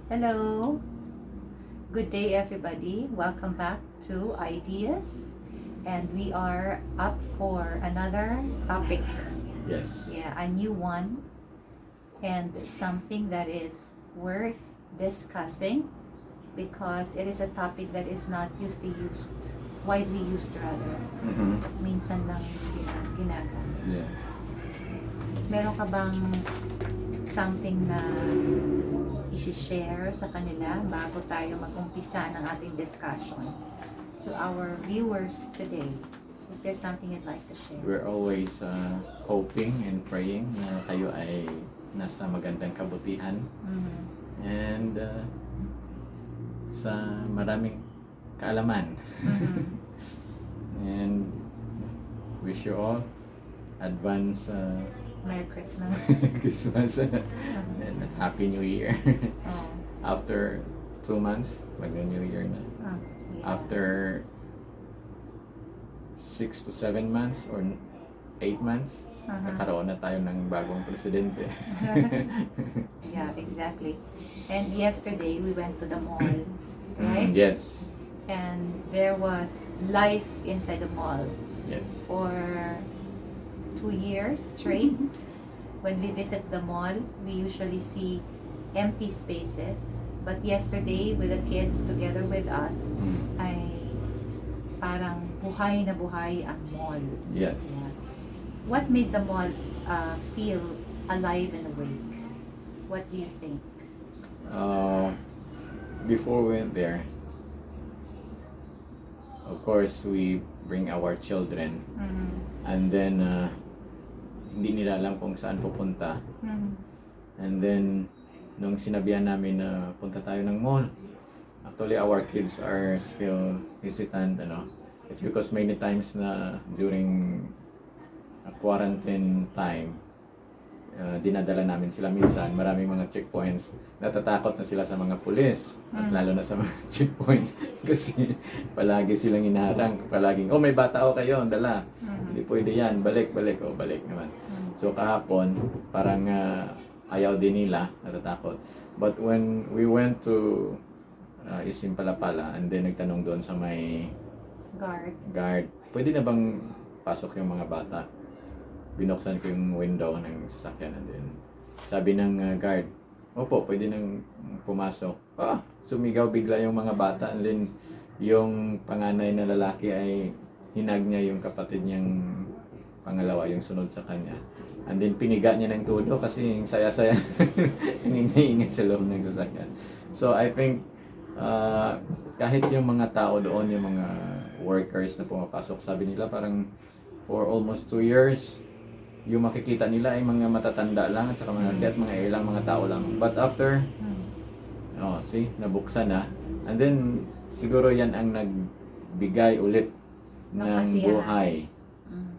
Hello, good day everybody. Welcome back to Ideas, and we are up for another topic. Yes. Yeah, a new one, and something that is worth discussing because it is a topic that is not widely used rather. Mm-hmm. Minsan lang ginagamit. Yeah. Meron ka bang something na i-share sa kanila bago tayo mag-umpisa ng ating discussion to our viewers today? Is there something you'd like to share? We're always hoping and praying na kayo ay nasa magandang kabutihan Mhm. and sa maraming kaalaman. Mhm. And wish you all advance Merry Christmas. Christmas Mhm. and Happy New Year. Oh, After 2 months, mag-New Year na. yeah. After 6 to 7 months or 8 months, kakaroon na tayo ng bagong presidente. Yeah, exactly. And yesterday we went to the mall, right? Yes. And there was life inside the mall Yes. for 2 years straight. When we visit the mall, we usually see empty spaces. But yesterday, with the kids together with us, ay parang buhay na buhay ang mall. Yes. Yeah. What made the mall feel alive and awake? What do you think? Before we went there, of course, we bring our children. Mhm. And then, hindi nila alam kung saan pupunta. Mhm. And then, nung sinabihan namin na punta tayo ng mall, actually, our kids are still hesitant, It's because many times na during quarantine time, dinadala namin sila minsan, maraming mga checkpoints, natatakot na sila sa mga pulis at lalo na sa mga checkpoints kasi palagi silang inaharang, palaging, oh may bata o kayo, dala, hindi pwede yan, balik naman. So kahapon, parang ayaw din nila, natatakot. But when we went to Isim Palapala and then nagtanong doon sa may guard, pwede na bang pasok yung mga bata? Binuksan ko yung window ng sasakyan and then sabi ng guard, opo, pwede nang pumasok. Sumigaw bigla yung mga bata and then yung panganay na lalaki ay hinag niya yung kapatid niyang pangalawa, yung sunod sa kanya. And then piniga niya ng todo kasi yung saya-saya ingay-ingay sa loob ng sasakyan. So I think kahit yung mga tao doon, yung mga workers na pumapasok, sabi nila parang for almost 2 years, yung makikita nila ay mga matatanda lang at saka mga ilang mga tao lang. But after, nabuksan na. And then, siguro yan ang nagbigay ulit ng buhay.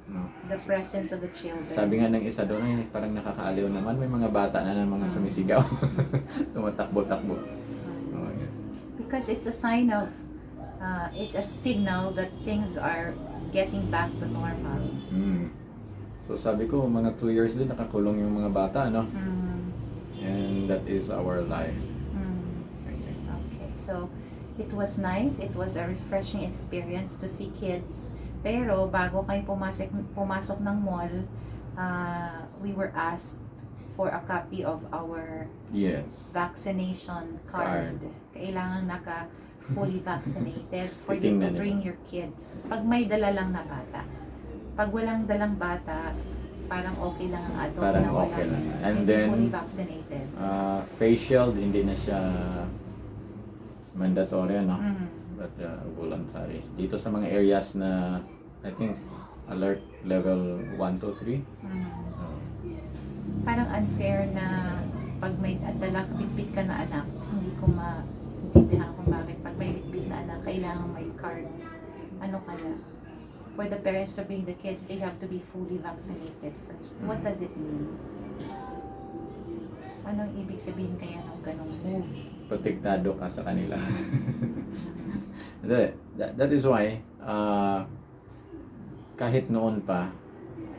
No? The presence of the children. Sabi nga ng isa doon, ay parang nakakaaliw naman. May mga bata na mga sumisigaw. Tumatakbo-takbo. Yes. Because it's a sign of, it's a signal that things are getting back to normal. So sabi ko, mga 2 years din nakakulong yung mga bata, no? And that is our life. Okay, so it was nice. It was a refreshing experience to see kids. Pero bago kayo pumasok ng mall, we were asked for a copy of our vaccination card. Kailangan fully vaccinated for you to bring your kids. Pag may dala lang na bata. Pag walang dalang bata, parang okay lang ang adult parang na walang okay lang. And then, fully vaccinated. Face shield, hindi na siya mandatory, no? But voluntary. Dito sa mga areas na, I think, alert level 1 to 3. Parang unfair na pag may bitbit ka na anak, hindi ko maintindihan kung bakit pag may bitbit na anak, kailangan may card. Ano kaya? For the parents to bring the kids, they have to be fully vaccinated first. What does it mean? Anong ibig sabihin kaya ng ganong move? Protektado ka sa kanila. That is why, kahit noon pa,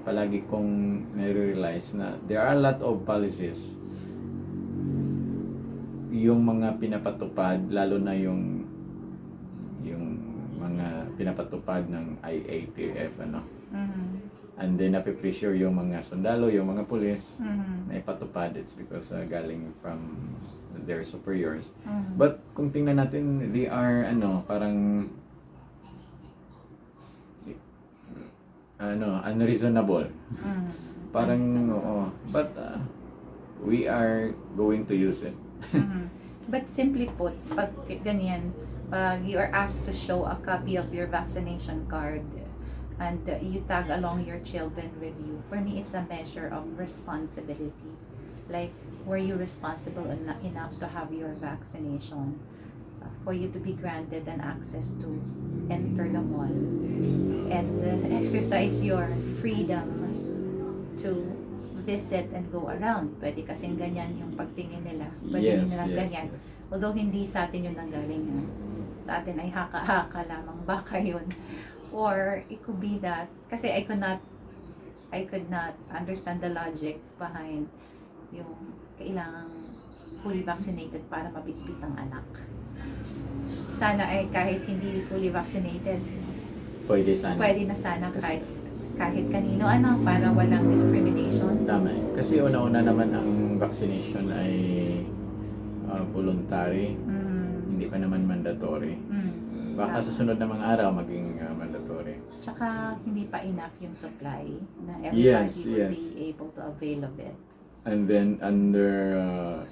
palagi kong nare-realize na there are a lot of policies yung mga pinapatupad, lalo na yung mga pinapatupad ng IATF, ano. And then napipressure yung mga sundalo, yung mga pulis na ipatupad. It's because galing from their superiors. But kung tingnan natin, they are parang unreasonable. Parang oo. But we are going to use it. But simply put, pag ganyan, pag you are asked to show a copy of your vaccination card and you tag along your children with you, for me it's a measure of responsibility. Like, were you responsible enough to have your vaccination for you to be granted an access to enter the mall and exercise your freedom to visit and go around. Pwede kasing ganyan yung pagtingin nila. Pwede nila ganyan. Yes. Although hindi sa atin yung nanggaling. Sa atin ay haka-haka lamang. Baka yun. Or it could be that, kasi I could not understand the logic behind yung kailangang fully vaccinated para mabitbit ang anak. Sana ay kahit hindi fully vaccinated, Pwede sana. pwede na sana kahit kanino para walang discrimination. Tama. Kasi una-una naman ang vaccination ay voluntary, hindi pa naman mandatory. Baka sa sunod na mga araw maging mandatory. Tsaka hindi pa enough yung supply na everybody will Yes. be able to avail of it. And then under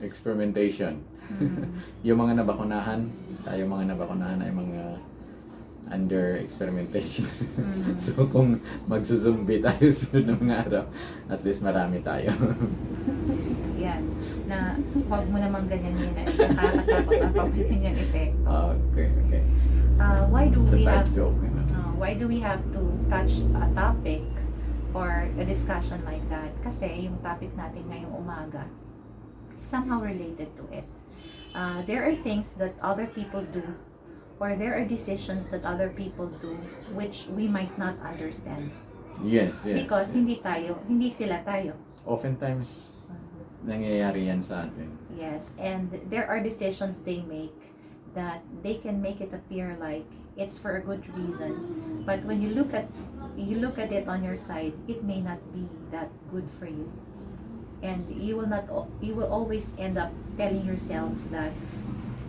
experimentation, yung mga nabakunahan, tayo mga nabakunahan ay mga under experimentation. So kung magsusumbi tayo sunod ng mga araw, at least marami tayo. Yan. Na huwag mo naman ganyan yun. Nakakatakot ang pagkakanyang epekto. Okay. Why do It's a we bad have joke. why do we have to touch a topic or a discussion like that? Kasi yung topic natin ngayong umaga is somehow related to it. There are things that other people do, or there are decisions that other people do which we might not understand. Yes. Because hindi sila tayo. Oftentimes, nangyayari yan sa atin. Yes, and there are decisions they make that they can make it appear like it's for a good reason, but when you look at it on your side, it may not be that good for you, and you will always end up telling yourselves that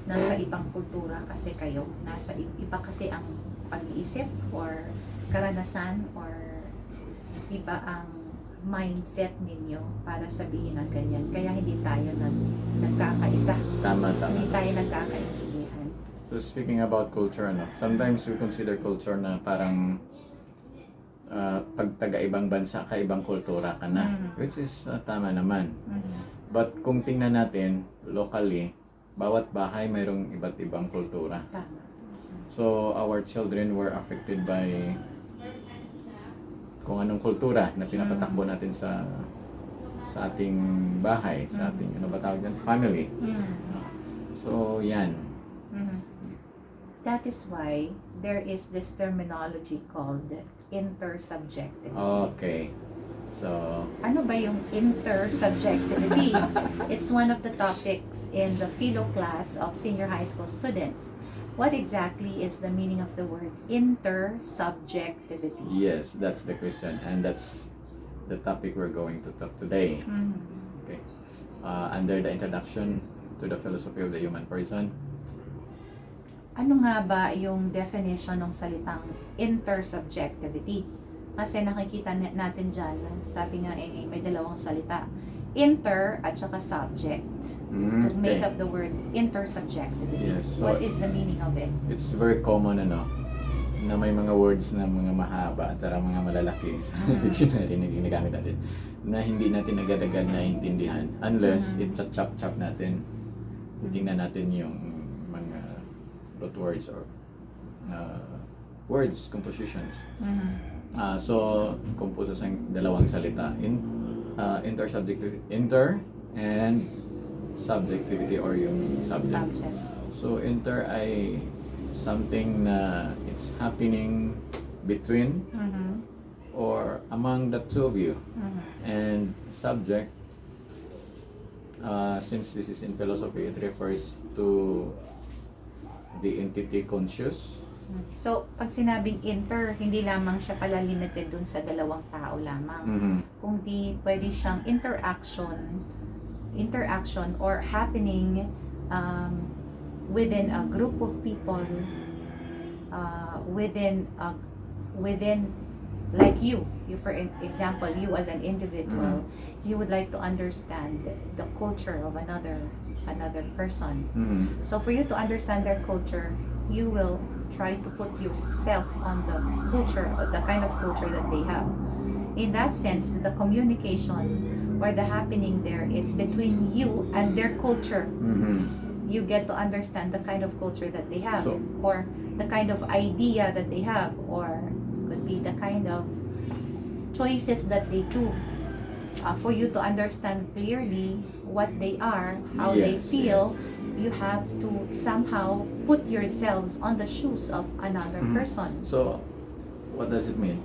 nasa ibang kultura kasi kayo, nasa iba kasi ang pag-iisip or karanasan or iba ang mindset ninyo para sabihin ng ganyan. Kaya hindi tayo nagkakaisa. Tama. Hindi tayo nagkakaintindihan. So speaking about culture, sometimes we consider culture na parang pag taga-ibang bansa ka, ibang kultura ka na. Which is tama naman. But kung tingnan natin, locally, bawat bahay mayroong iba't ibang kultura. Tama. So our children were affected by kung anong kultura na pinapatakbo natin sa ating bahay, sa ating family. So yan. That is why there is this terminology called intersubjectivity. Okay. So, Ano ba yung intersubjectivity? It's one of the topics in the philo class of senior high school students. What exactly is the meaning of the word intersubjectivity? yes, that's the question, and that's the topic we're going to talk today. Okay. Under the introduction to the philosophy of the human person. Ano nga ba yung definition ng salitang intersubjectivity? Kasi nakikita natin dyan, sabi nga may dalawang salita. Inter at saka subject. To make up the word intersubjectivity. Yes, so what is the meaning of it? It's very common na may mga words na mga mahaba at saka mga malalaki sa dictionary na ginagamit natin na hindi natin agad-agad naintindihan unless i-chop natin. Titingnan natin yung mga root words or words, compositions. So, composed sa dalawang salita. Intersubjectivity, inter and subjectivity or yung subject. So, inter ay something na it's happening between or among the two of you. And subject since this is in philosophy, it refers to the entity conscious. So, pag sinabing inter, hindi lamang siya pala limited dun sa dalawang tao lamang. Mhm. Kundi pwede siyang interaction or happening within a group of people, within like you for example, you as an individual, you would like to understand the culture of another person. Mhm. So for you to understand their culture, you will try to put yourself on the culture, the kind of culture that they have. In that sense, the communication or the happening there is between you and their culture. Mhm. You get to understand the kind of culture that they have, So- or the kind of idea that they have, or could be the kind of choices that they do. For you to understand clearly what they are, how they Yes, feel, yes. you have to somehow put yourselves on the shoes of another Mhm. person. So, what does it mean?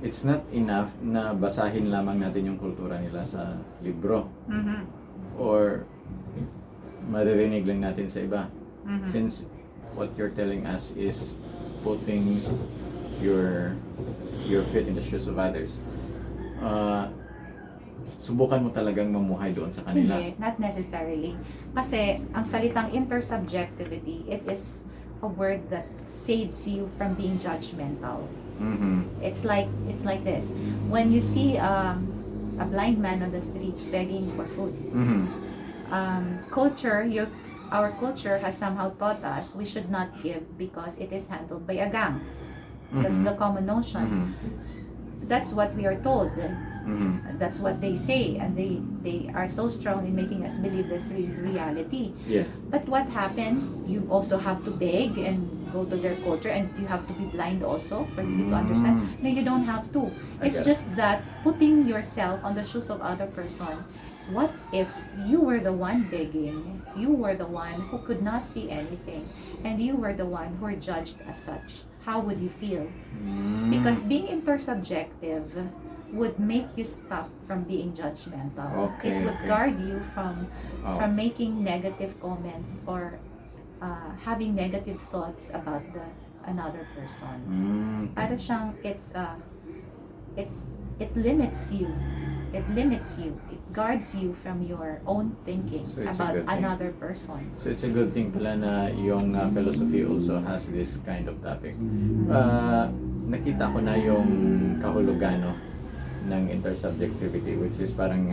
It's not enough na basahin lamang natin yung kultura nila sa libro Mhm. or maririnig lang natin sa iba. Mhm. Since what you're telling us is putting your feet in the shoes of others, subukan mo talagang mamuhay doon sa kanila. Hindi, not necessarily. Kasi ang salitang intersubjectivity, it is a word that saves you from being judgmental. Mhm. It's like this. When you see a blind man on the street begging for food, Mhm. our culture has somehow taught us we should not give because it is handled by a gang. That's Mhm. the common notion. Mhm. That's what we are told. Mhm. That's what they say, and they are so strong in making us believe this reality. Yes. But what happens? You also have to beg and go to their culture, and you have to be blind also for you to understand. No, you don't have to. I It's get it. just that putting yourself on the shoes of other person. What if you were the one begging? You were the one who could not see anything, and you were the one who were judged as such. How would you feel? Because being intersubjective would make you stop from being judgmental. Okay, It would okay. guard you from Oh. making negative comments or having negative thoughts about another person. Para siyang it limits you. It limits you. It guards you from your own thinking So it's a about good thing. another person. So it's a good thing pala na yung philosophy also has this kind of topic. Nakita ko na yung kahulugan ng intersubjectivity, which is parang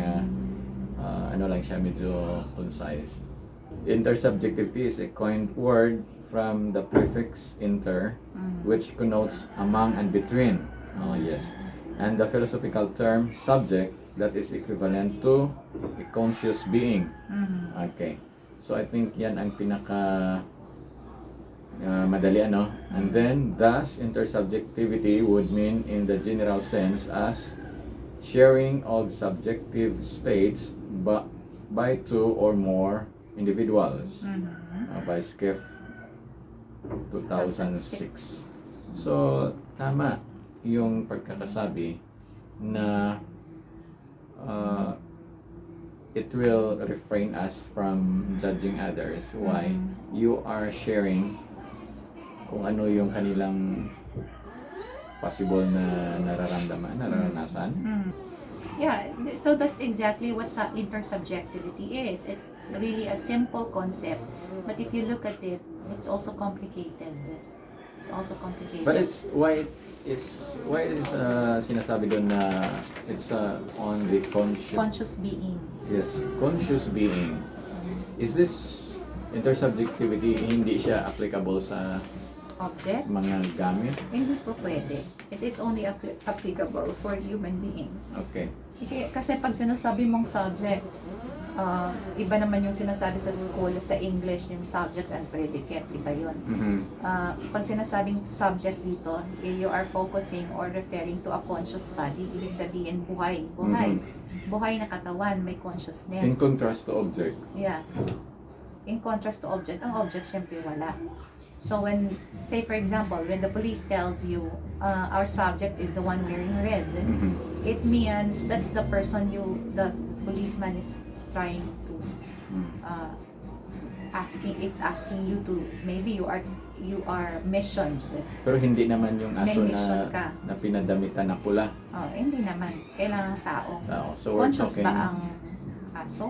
ano lang siya, medyo concise. Intersubjectivity is a coined word from the prefix inter, which connotes among and between. Oh yes. And the philosophical term subject, that is equivalent to a conscious being. Okay. So I think yan ang pinaka madali and then thus intersubjectivity would mean in the general sense as sharing of subjective states by two or more individuals. By Skiff 2006. So tama yung pagkakasabi na it will refrain us from judging others. Why? You are sharing kung ano yung kanilang possible na nararanasan. Yeah, so that's exactly what intersubjectivity is. It's really a simple concept, but if you look at it, it's also complicated. It's also complicated. But why is sinasabi doon na it's on the conscious being. Yes, conscious being. Is this intersubjectivity hindi siya applicable sa Object? mga gamit? Hindi po pwede. It is only applicable for human beings. Okay. Kasi pag sinasabi mong subject, iba naman yung sinasabi sa school, sa English, yung subject and predicate, iba yun. Pag sinasabing subject dito, you are focusing or referring to a conscious body, ibig sabihin buhay. Buhay na katawan, may consciousness. In contrast to object. Yeah. In contrast to object, ang object syempre wala. So when, say for example, when the police tells you, our subject is the one wearing red, it means that's the person the policeman is trying to asking you to, maybe you are missioned. Pero hindi naman yung aso May mission na, ka. na pinadamitan na pula. Oh, hindi naman. Kailangan tao. So we're Conscious talking... ba ang aso?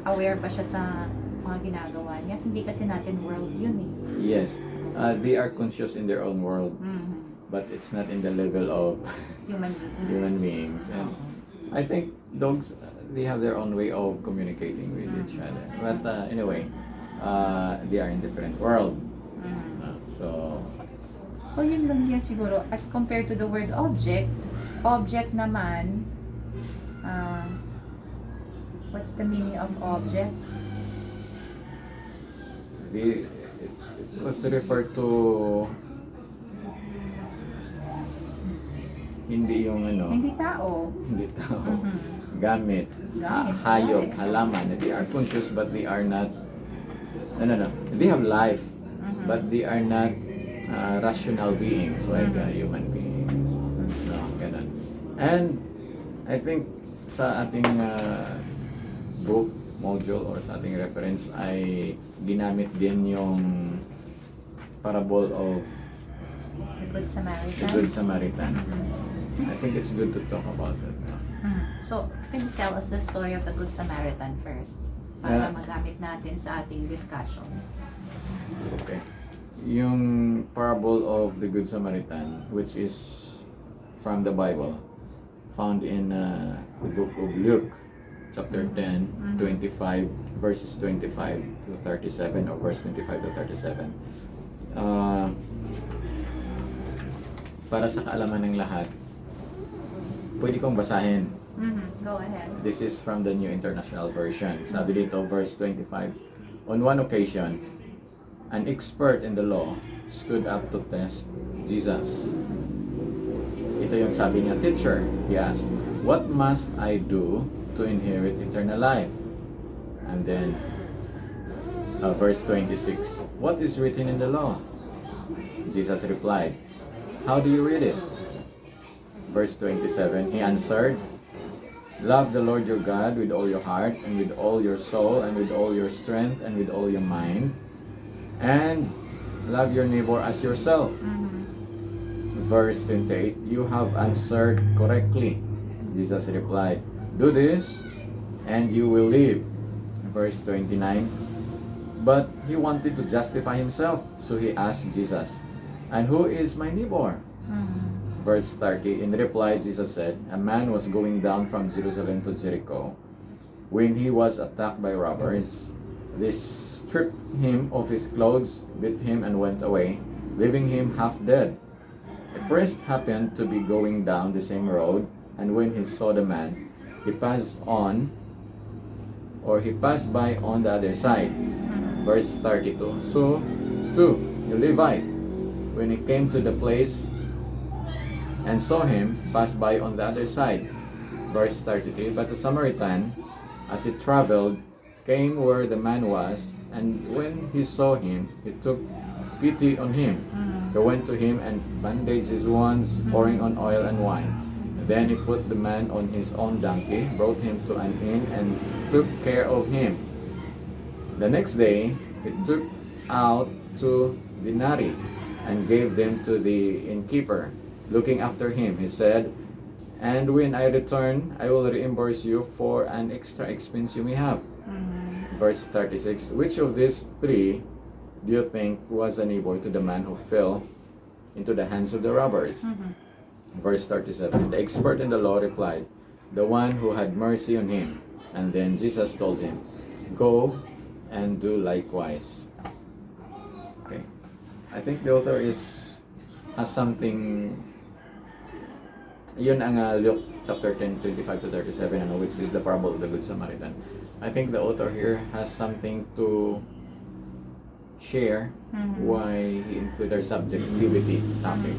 Aware ba siya sa mga ginagawa niya? Hindi kasi natin world yun eh. Yes. They are conscious in their own world. But it's not in the level of human beings. And I think dogs, they have their own way of communicating with each other. But anyway, they are in different world. So yun lang yan siguro. As compared to the word object naman, what's the meaning of object? It was referred to hindi yung ano, Hindi tao. gamit, hayop, halaman. They are conscious but they are not, no. They have life but they are not rational beings like human beings. No, ganun. And I think sa ating book, module, or sa ating reference ay ginamit din yung parable of The Good Samaritan. the Good Samaritan. I think it's good to talk about it. So, can you tell us the story of the Good Samaritan first? Para magamit natin sa ating discussion. Okay. Yung parable of the Good Samaritan, which is from the Bible, found in the book of Luke, chapter 10, 25, verses 25 to 37, or verse 25 to 37. Para sa kaalaman ng lahat, pwede kong basahin. Go ahead. This is from the New International Version. Sabi dito, verse 25. On one occasion, an expert in the law stood up to test Jesus. Ito yung sabi niya, Teacher, he asked, what must I do to inherit eternal life? And then, verse 26. What is written in the law? Jesus replied, how do you read it? Verse 27, he answered, love the Lord your God with all your heart, and with all your soul, and with all your strength, and with all your mind, and love your neighbor as yourself. Verse 28, you have answered correctly. Jesus replied, do this, and you will live. Verse 29, but he wanted to justify himself, so he asked Jesus, and who is my neighbor? Verse 30, in reply, Jesus said, a man was going down from Jerusalem to Jericho when he was attacked by robbers. They stripped him of his clothes, beat him, and went away, leaving him half dead. A priest happened to be going down the same road, and when he saw the man, he passed by on the other side. Verse 32, so too, the Levite, when he came to the place and saw him, passed by on the other side. Verse 33, but the Samaritan, as he traveled, came where the man was, and when he saw him, he took pity on him. He went to him and bandaged his wounds, pouring on oil and wine. Then he put the man on his own donkey, brought him to an inn, and took care of him. The next day, he took out 2 denarii and gave them to the innkeeper, looking after him. He said, and when I return, I will reimburse you for an extra expense you may have. Verse 36, which of these 3 do you think was a neighbor to the man who fell into the hands of the robbers? Verse 37, the expert in the law replied, the one who had mercy on him. And then Jesus told him, go and do likewise. Okay. I think the author has something. Yun ang Luke chapter 10, 25 to 37, which is the parable of the Good Samaritan. I think the author here has something to share why he included subjectivity topic.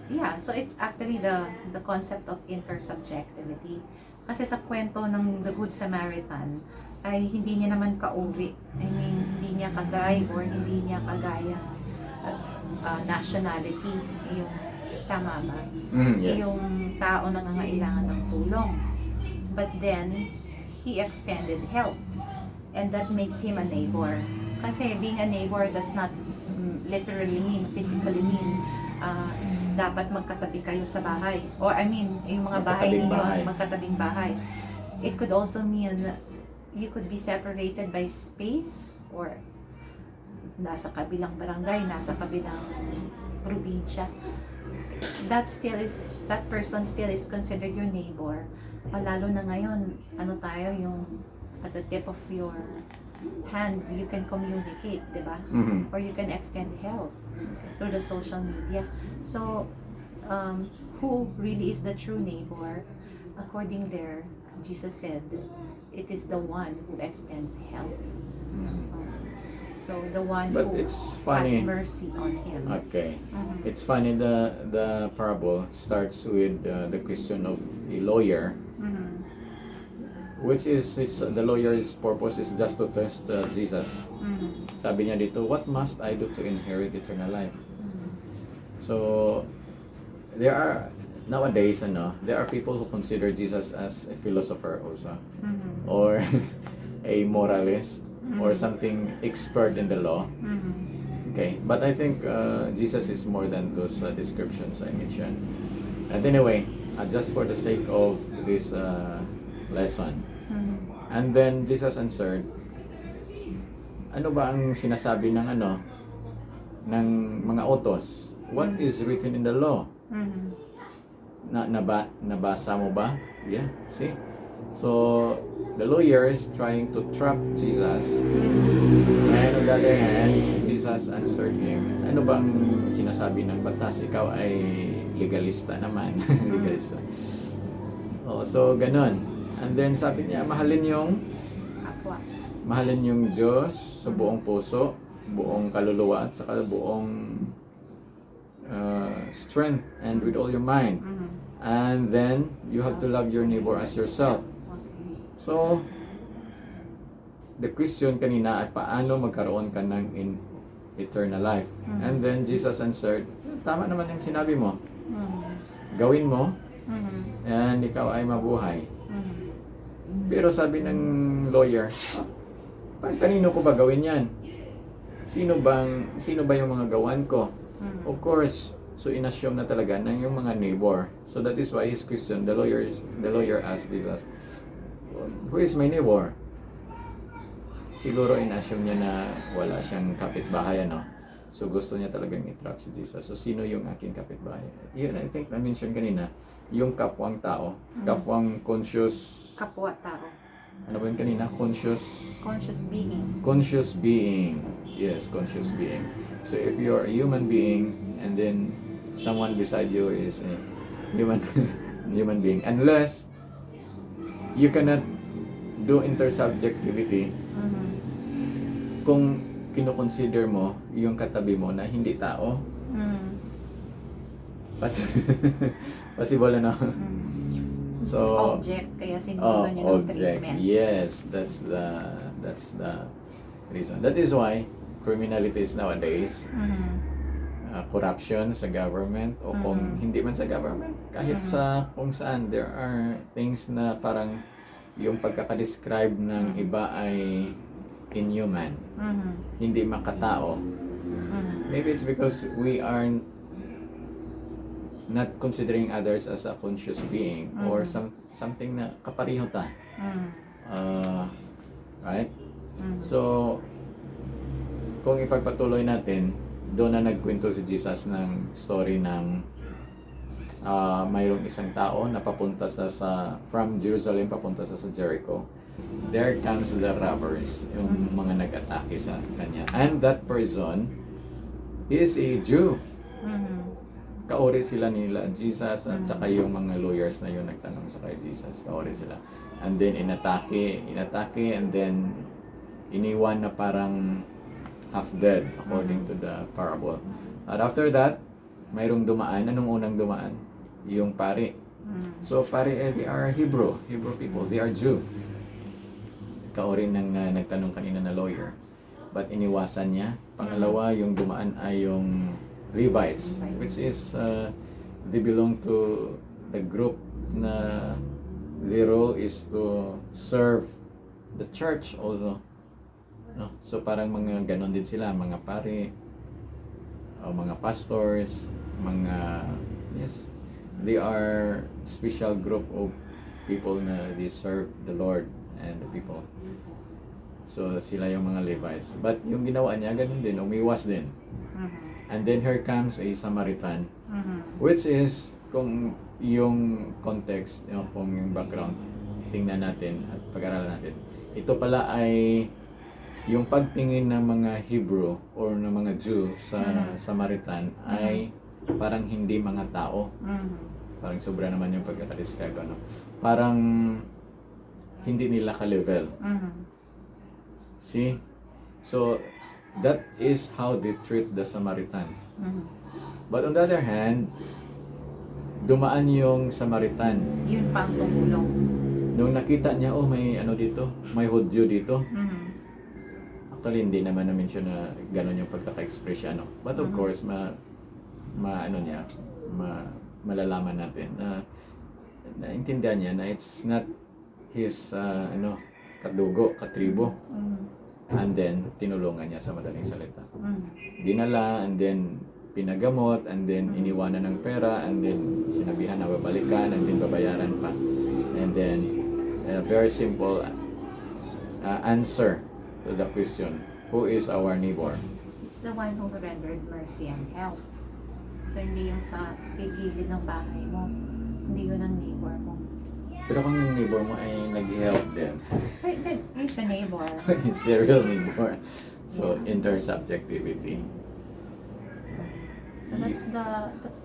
Yeah, so it's actually the concept of intersubjectivity. Kasi sa kwento ng The Good Samaritan, ay hindi niya naman kauri. I mean, hindi niya kagay or hindi niya kagaya nationality yung Tama ba? Yes. Yung tao na nangangailangan ng tulong. But then, he extended help. And that makes him a neighbor. Kasi being a neighbor does not literally mean, physically mean, dapat magkatabi kayo sa bahay. Or I mean, yung mga bahay Magkatabing ninyo, bahay. magkatabing bahay. It could also mean you could be separated by space or nasa kabilang barangay, nasa kabilang probinsya. That person still is considered your neighbor. Lalo na ngayon, ano tayo, yung at the tip of your hands, you can communicate, di ba? Or you can extend help through the social media. So, who really is the true neighbor? According there, Jesus said, it is the one who extends help. So, the one But who it's funny. had mercy on him. Okay. It's funny, the parable starts with the question of a lawyer, which is the lawyer's purpose is just to test Jesus. Sabi niya dito, what must I do to inherit eternal life? So, there are, nowadays, there are people who consider Jesus as a philosopher also, or a moralist, or something expert in the law. Okay, but I think Jesus is more than those descriptions I mentioned. And anyway, just for the sake of this lesson, and then Jesus answered, ano ba ang sinasabi ng ng mga utos? What is written in the law? Nabasa mo ba? Yeah, see? So, the lawyer is trying to trap Jesus. And on the other hand, Jesus answered him, ano bang sinasabi ng batas? Ikaw ay legalista naman. Legalista. So, ganun. And then, sabi niya, mahalin yung Diyos sa buong puso, buong kaluluwa, at saka buong strength, and with all your mind. And then, you have to love your neighbor as yourself. So, the question kanina ay paano magkaroon ka ng eternal life. And then, Jesus answered, tama naman yung sinabi mo. Gawin mo, and ikaw ay mabuhay. Pero sabi ng lawyer, kanino ko ba gawin yan? Sino ba yung mga gawan ko? Of course, so inassume na talaga na yung mga neighbor. So that is why his question, the lawyer asked Jesus, who is my neighbor? Siguro inassume niya na wala siyang kapitbahay, So gusto niya talagang i-trap si Jesus. So sino yung aking kapitbahay? Yun, I think na-mention kanina, yung kapwang tao, kapwang conscious. Kapwa tao. Ano ba yun kanina? Conscious being. Conscious being. Yes, conscious being. So if you're a human being and then someone beside you is a human being, unless you cannot do intersubjectivity, kung kino-consider mo yung katabi mo na hindi tao, possible So, object, kaya siguro nyo ng treatment. Yes, that's the reason. That is why criminalities nowadays, corruption sa government, o kung hindi man sa government, kahit sa kung saan, there are things na parang yung pagkakadescribe ng iba ay inhuman, hindi makatao. Maybe it's because we are not considering others as a conscious being, or something na kapareho ta. Right? So, kung ipagpatuloy natin, doon na nagkwento si Jesus ng story ng mayroong isang tao na papunta from Jerusalem papunta sa Jericho. There comes the robbers, yung mga nag-atake sa kanya. And that person is a Jew. Kaori sila nila Jesus, at saka yung mga lawyers na yun nagtanong sa kay Jesus, kaori sila. And then inatake, and then iniwan na parang half dead according to the parable. At after that, mayroong dumaan. Anong unang dumaan? Yung pari. So pari, they are Hebrew people, they are Jew. Kaori ng nagtanong kanina na lawyer. But iniwasan niya. Pangalawa, yung dumaan ay yung Levites, which is they belong to the group na their role is to serve the church also. No? So parang mga ganon din sila, mga pare, o mga pastors, mga, yes, they are special group of people na they serve the Lord and the people. So sila yung mga Levites. But yung ginawa niya, ganun din, umiwas din. And then here comes a Samaritan, which is, kung yung context, kung yung background, tingnan natin at pag-aralan natin. Ito pala ay yung pagtingin ng mga Hebrew or ng mga Jew sa Samaritan ay parang hindi mga tao. Parang sobra naman yung pagkakadescribe, ano? Parang hindi nila ka-level. See? So, that is how they treat the Samaritan. But on the other hand, dumaan yung Samaritan. Yun pa ang tumulong. Nung nakita niya, oh, may ano dito, may Hudyo dito. Actually, hindi naman na-mention na gano'n yung pagkaka-express siya, no? But of course, malalaman natin na naintindihan niya na it's not his, kadugo, katribo. And then, tinulungan niya sa madaling salita. Dinala, and then, pinagamot, and then, iniwanan ng pera, and then, sinabihan na babalikan, and then, babayaran pa. And then, a very simple answer to the question, who is our neighbor? It's the one who rendered mercy and help. So, hindi yung sa gilid ng bahay mo. Hindi yun ang neighbor mo. Pero kung yung neighbor mo ay nag-help din, He's a neighbor. it's a real neighbor. So, intersubjectivity. So, that's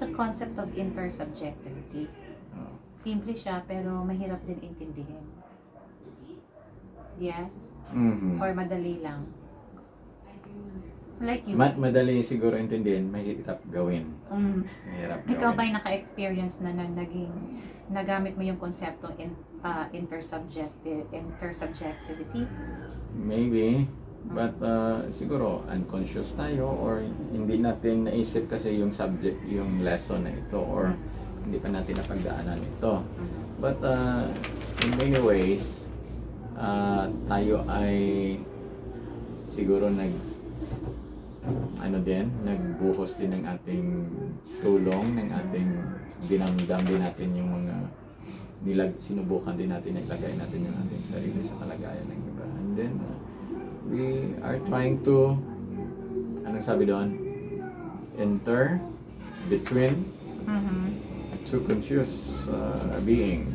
the concept of intersubjectivity. Simple siya, pero mahirap din intindihin. Yes? Or madali lang. Like you. Madali siguro intindihin, mahirap gawin. Mahirap gawin. Ikaw ba'y naka-experience na nagamit mo yung konseptong intersubjectivity? Maybe. But siguro unconscious tayo or hindi natin naisip kasi yung subject, yung lesson na ito or hindi pa natin napagdaanan ito. But in many ways, tayo ay siguro nagbuhos din ng ating tulong, ng ating dinamdam din natin yung mga sinubukan din natin na ilagay natin yung ating sarili sa kalagayan ng iba. And then, we are trying to, anong sabi doon? Enter between two conscious beings.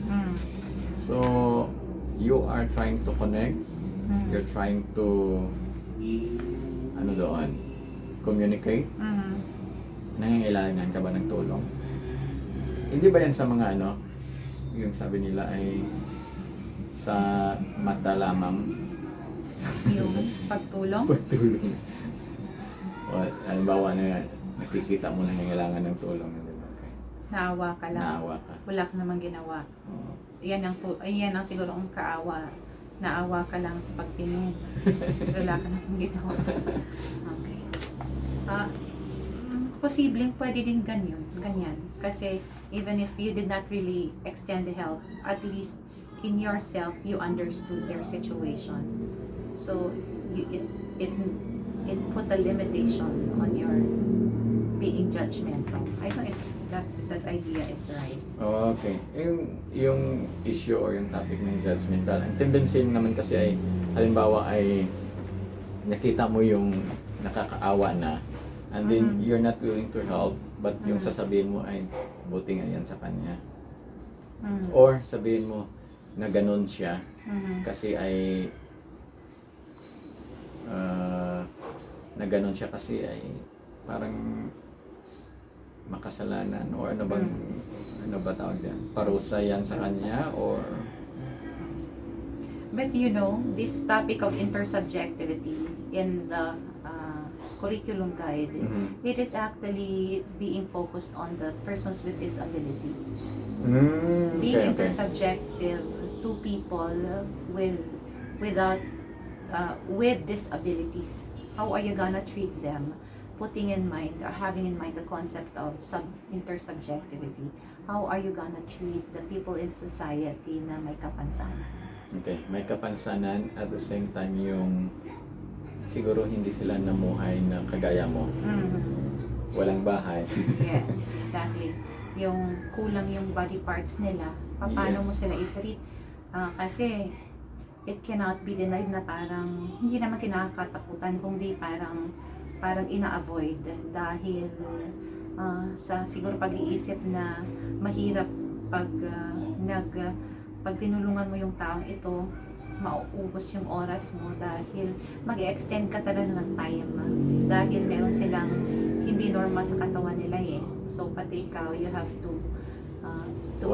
So, you are trying to connect, you're trying to, communicate. Nangangailangan ka ba ng tulong? Hindi ba yan sa mga yung sabi nila ay sa mata lamang? Yung pagtulong? Pagtulong. O, halimbawa na nakikita mo nangangailangan ng tulong. Okay. Naawa ka lang. Naawa ka. Wala ka namang ginawa. Yan ang siguro ang kaawa. Naawa ka lang sa pagtingin. Wala ka namang ginawa. Okay. Posibleng pwede din ganyan. Kasi even if you did not really extend the help, at least in yourself, you understood their situation. So, it put a limitation on your being judgmental. I don't know if that idea is right. Okay. Yung issue or yung topic ng judgmental, ang tendency naman kasi ay, halimbawa ay nakita mo yung nakakaawa na, and then you're not willing to help, but yung sasabihin mo ay, buti nga yan sa kanya. Or sabihin mo na ganun siya, kasi ay na ganun siya kasi ay parang makasalanan or ano ba tawag yan? Parusa yan sa kanya or... But this topic of intersubjectivity in the curriculum guide, it is actually being focused on the persons with disability. Being intersubjective to people with disabilities. How are you gonna treat them? putting in mind or having in mind the concept of intersubjectivity, how are you gonna treat the people in society na may kapansanan? Okay, may kapansanan at the same time yung siguro hindi sila namuhay na kagaya mo. Walang bahay. Yes, exactly. Yung kulang yung body parts nila, paano mo sila i-treat? Kasi it cannot be denied na parang hindi naman kinakatakutan, kundi parang ina-avoid dahil sa siguro pag-iisip na mahirap pag pag tinulungan mo yung taong ito, mauubos yung oras mo dahil mag-extend ka talaga ng time dahil meron silang hindi normal sa katawan nila eh. So pati ikaw, you have to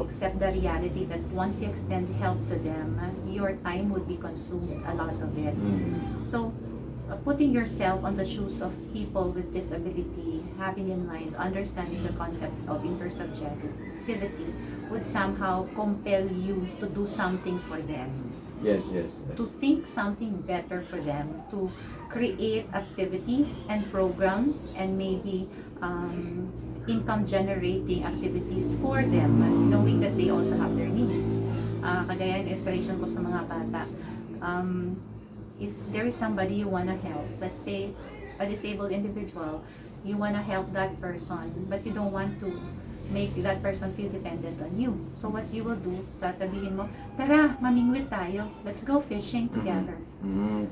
accept the reality that once you extend help to them, your time would be consumed, a lot of it. So putting yourself on the shoes of people with disability, having in mind, understanding the concept of intersubjectivity would somehow compel you to do something for them. Yes. To think something better for them, to create activities and programs and maybe income generating activities for them, knowing that they also have their needs. Kagaya yung illustration ko sa mga bata, if there is somebody you wanna help, let's say a disabled individual, you wanna help that person but you don't want to make that person feel dependent on you. So what you will do, sasabihin mo, tara, mamingwit tayo. Let's go fishing together.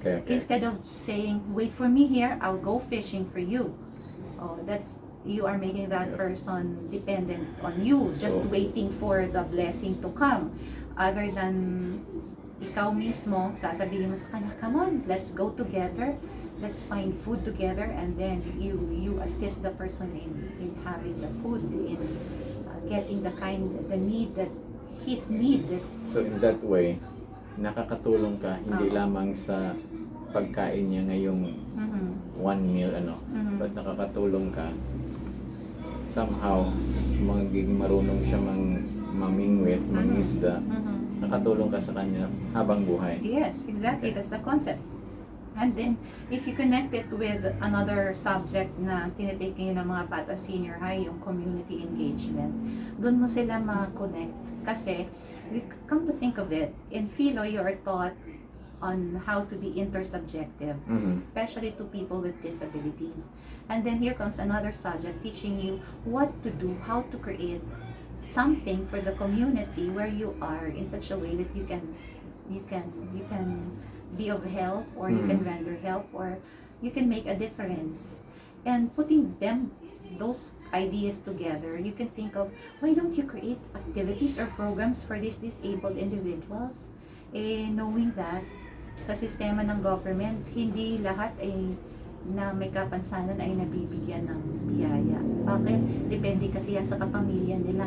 Okay. Instead of saying, wait for me here, I'll go fishing for you. Oh, you are making that person dependent on you, just waiting for the blessing to come. Other than ikaw mismo, sasabihin mo sa kanya, come on, let's go together. Let's find food together, and then you assist the person in having the food, in getting the need that his need. So in that way, nakakatulong ka hindi lamang sa pagkain niya ngayong one meal but nakakatulong ka somehow magiging marunong siya mamingwit, mangisda. Nakatulong ka sa kanya habang buhay. Yes, exactly. That's the concept. And then, if you connect it with another subject na tinitake nyo ng mga bata senior high, yung community engagement, doon mo sila ma-connect. Kasi, come to think of it, in philo, you are taught on how to be intersubjective, especially to people with disabilities. And then here comes another subject teaching you what to do, how to create something for the community where you are in such a way that you can be of help, or you can render help, or you can make a difference. And putting those ideas together, you can think of, why don't you create activities or programs for these disabled individuals? Knowing that sa sistema ng government, hindi lahat ay na may kapansanan ay nabibigyan ng biyaya. Bakit? Depende kasi yan sa kapamilya nila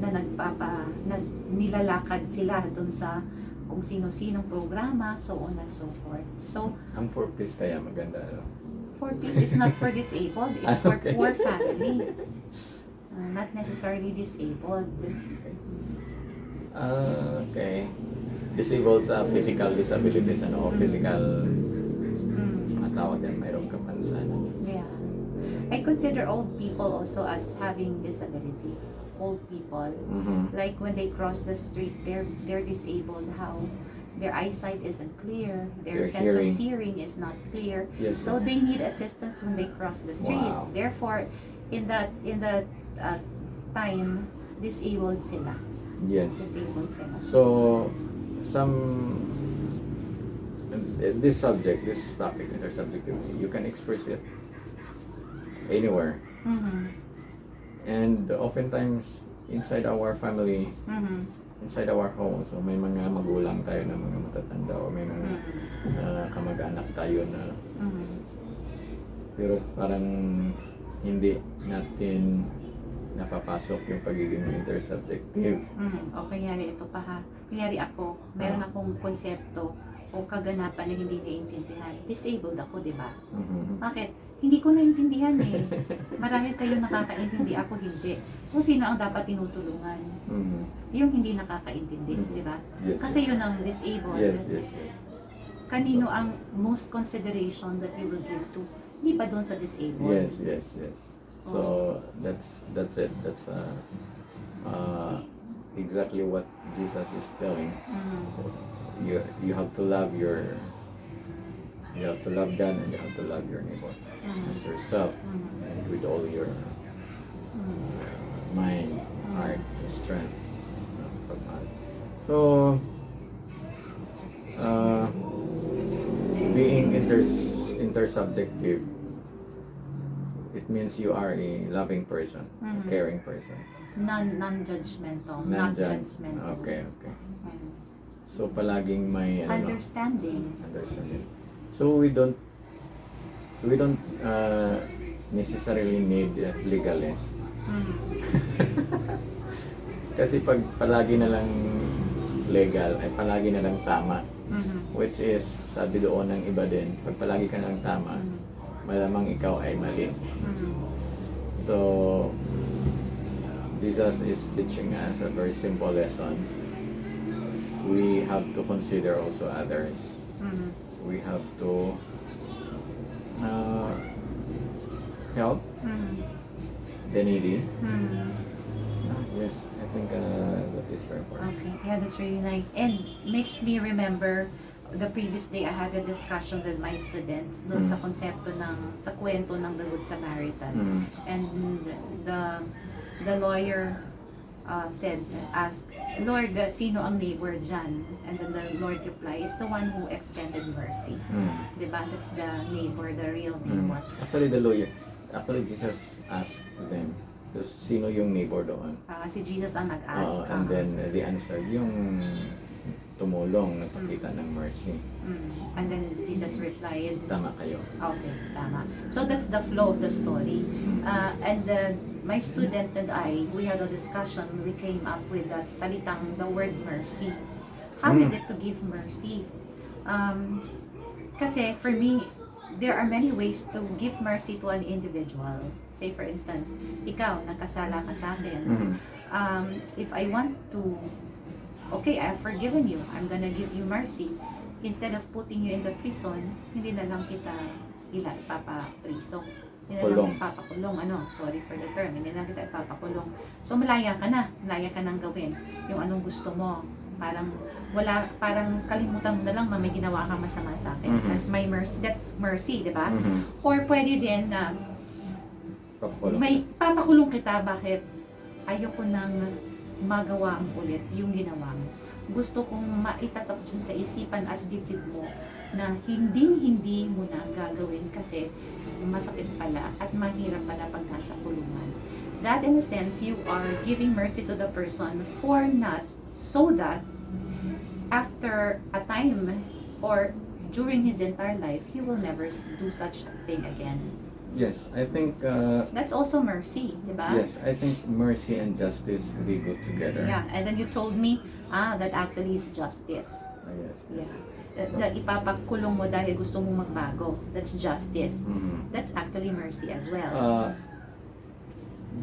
na nilalakad sila dun sa kung sino-sinong programa, so on and so forth. So, ang 4Ps kaya maganda, 4Ps is not for disabled, it's for poor family. Not necessarily disabled. Okay. Disabled sa physical disabilities, physical, tawag yan, mayroong kapansanan. Yeah. I consider old people also as having disability. Old people, like when they cross the street, they're disabled. How their eyesight isn't clear, their sense of hearing is not clear, so they need assistance when they cross the street. Therefore, in that time, disabled sila. Disabled sila. So this topic, intersubjectivity, you can express it anywhere. And oftentimes, inside our family, inside our home, so may mga magulang tayo na mga matatanda, o may mga kamag-anak tayo na pero parang hindi natin napapasok yung pagiging intersubjective. O kanyari ito pa ha, kanyari ako, meron akong konsepto o kaganapan na hindi naiintindihan. Disabled ako, di ba? Bakit? Hindi ko naintindihan eh. Marahil kayo nakakaintindi, ako hindi. So, sino ang dapat tinutulungan? Yung hindi nakakaintindi, di ba? Kasi yun ang disabled. Yes. Kanino ang most consideration that you will give to? Di ba doon sa disabled? Yes. So that's it. That's exactly what Jesus is telling. You have to love God, and you have to love your neighbor as yourself, and with all your mind, heart, strength. So being intersubjective, it means you are a loving person, a caring person. Non-judgmental, not judgmental. Okay. So palaging may Understanding. So we don't necessarily need legalist. Kasi pag palagi na lang legal, ay palagi na lang tama. Which is, sabi doon ng iba din, pag palagi ka na lang tama, malamang ikaw ay mali. So, Jesus is teaching us a very simple lesson. We have to consider also others. We have to help the needy. Yes, I think that is very important. Okay, yeah, that's really nice. And makes me remember the previous day I had a discussion with my students doon sa konsepto sa kwento ng the Good Samaritan. And the lawyer asked, Lord, sino ang neighbor dyan? And then the Lord replied, is the one who extended mercy. Diba? That's the neighbor, the real neighbor. Actually, Jesus asked them, sino yung neighbor doon? Si Jesus ang nag-ask. And then they answered, yung tumulong, nagpakita ng mercy. And then Jesus replied, Tama kayo. okay, tama. So that's the flow of the story. And my students and I, we had a discussion. We came up with the word mercy. How is it to give mercy? Kasi for me, there are many ways to give mercy to an individual. Say for instance, ikaw, nagkasala ka sa akin. If I want to, okay, I have forgiven you, I'm gonna give you mercy. Instead of putting you in the prison, hindi na lang kita ipapapriso. Hindi na lang ipapakulong. Sorry for the term. Hindi na lang kita ipapakulong. So malaya ka nang gawin yung anong gusto mo. Parang kalimutan mo na lang na may ginawa ka masama sa akin. That's mercy, di ba? Or pwede din na papakulong kita, bakit? Ayoko nang magawa ulit yung ginawa mo. Gusto kong maitatak dyan sa isipan at dibdib mo na hindi mo na gagawin kasi masakit pala at mahirap pala pag nasa kulungan. That in a sense, you are giving mercy to the person so that after a time or during his entire life, he will never do such a thing again. Yes, I think that's also mercy, di ba? Yes, I think mercy and justice, they go together. Yeah, and then you told me, that actually is justice. Yes. Yeah. Na ipapakulong mo dahil gusto mong magbago. That's justice. That's actually mercy as well.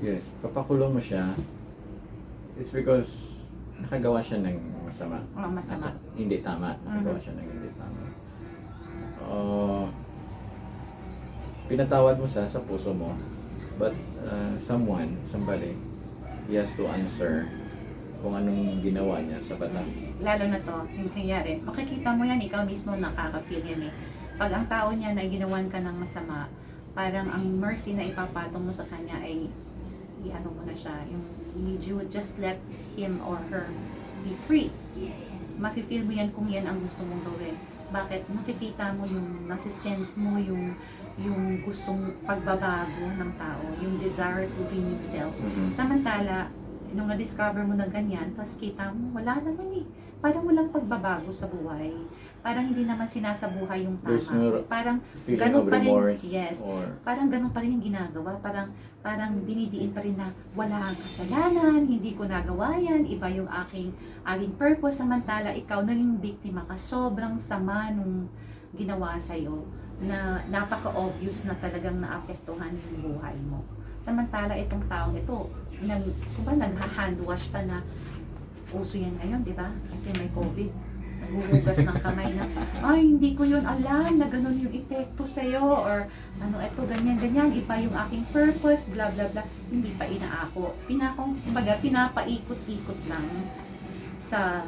Yes, papakulong mo siya. It's because nakagawa siya ng masama. Masama. Hindi tama. Nakagawa siya ng hindi tama. Pinatawad mo sa puso mo, but somebody, he has to answer kung anong ginawa niya sa batas. Lalo na to, yung kanyari, makikita mo yan, ikaw mismo nakaka-feel yan eh. Pag ang tao niya na ginawan ka ng masama, parang ang mercy na ipapatong mo sa kanya ay i-ano mo na siya, you would just let him or her be free. Mafe-feel mo yan kung yan ang gusto mong gawin. Bakit? Makikita mo yung nasisense mo yung gustong pagbabago ng tao, yung desire to be new self. Samantala, nung na-discover mo na ganyan, tapos kita mo, wala naman eh. Parang walang pagbabago sa buhay. Parang hindi naman sinasabuhay yung tama. There's no parang feeling of remorse. Yes. Parang ganun pa rin yung ginagawa. Parang dinidiin pa rin na wala ang kasalanan, hindi ko nagawa yan, iba yung aking purpose. Samantala, ikaw naging biktima ka. Sobrang sama nung ginawa sa'yo na napaka-obvious na talagang naapektuhan yung buhay mo. Samantala, itong taong ito, nagha-hand wash pa na uso yan ngayon, di ba? Kasi may COVID. naghuhugas ng kamay na, ay, hindi ko yun alam na ganun yung epekto sa'yo, or ano, eto, ganyan, iba yung aking purpose, blah, blah, blah. Hindi pa inaako. Kumbaga, pinapaikot-ikot lang sa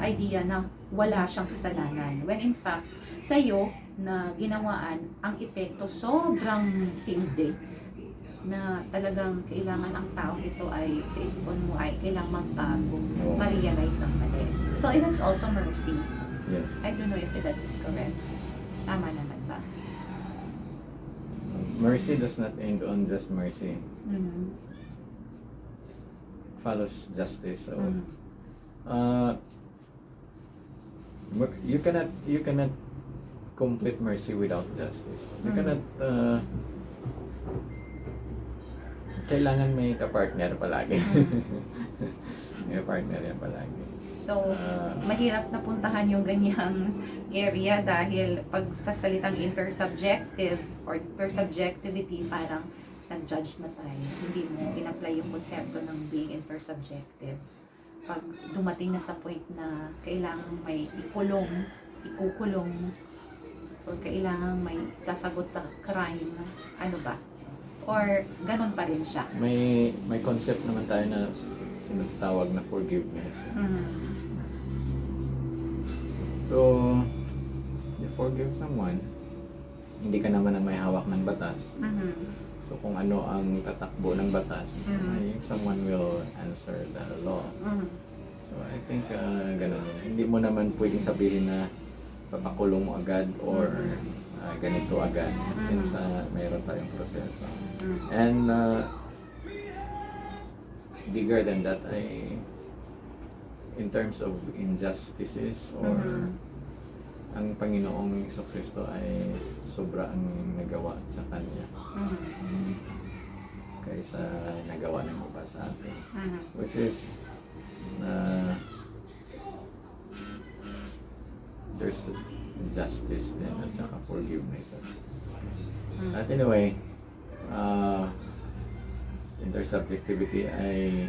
idea na wala siyang kasalanan. When in fact, sa'yo na ginawaan, ang epekto sobrang tindi na talagang kailangan ang taong ito ay sa isipon mo ay kailangang magbago, ma-realize ang mali. So, and that's also mercy. Yes. I don't know if that is correct. Tama naman ba? Mercy does not end on just mercy. Mm-hmm. Follows justice. So, Mm-hmm. you cannot complete mercy without justice. You cannot kailangan may kapartner palagi. May partner yan palagi. So, mahirap na puntahan yung ganyang area dahil pag sa salitang intersubjective or intersubjectivity, parang nag-judge na tayo. Hindi mo in-apply yung konsepto ng being intersubjective. Pag dumating na sa point na kailangan may ikukulong, or kailangan may sasagot sa crime, ano ba? Or ganun pa rin siya? May concept naman tayo na sinatawag na forgiveness. So, you forgive someone, hindi ka naman ang may hawak ng batas. So, kung ano ang tatakbo ng batas, someone will answer the law. So, I think ganun yun. Hindi mo naman pwedeng sabihin na papakulong mo agad or ganito agad since mayroon tayong proseso. And bigger than that, in terms of injustices or ang Panginoong Jesucristo ay sobra ang nagawa sa Kanya kaysa nagawa ng iba sa atin. Which is there's justice din at saka forgiveness. At anyway, intersubjectivity ay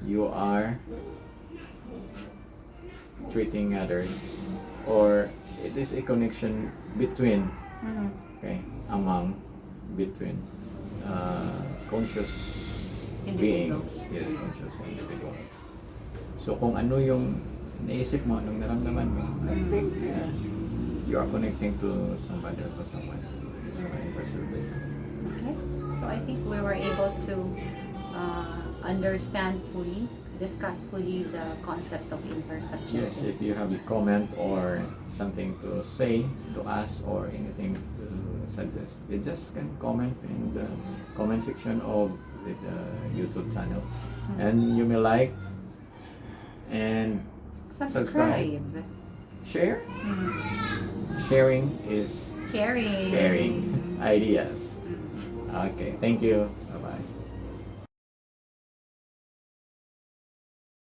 you are treating others, or it is a connection between between conscious beings. Yes, conscious individuals. So kung ano yung naisip mo, anong naramdaman mo, I think you are connecting to somebody or to someone. It's intersubjective. Okay. So I think we were able to understand fully, discuss fully the concept of intersubjectivity. Yes, if you have a comment or something to say to us or anything to suggest, you just can comment in the comment section of the YouTube channel. And you may like and subscribe. Share. Sharing is Caring ideas. Okay, thank you. Bye-bye.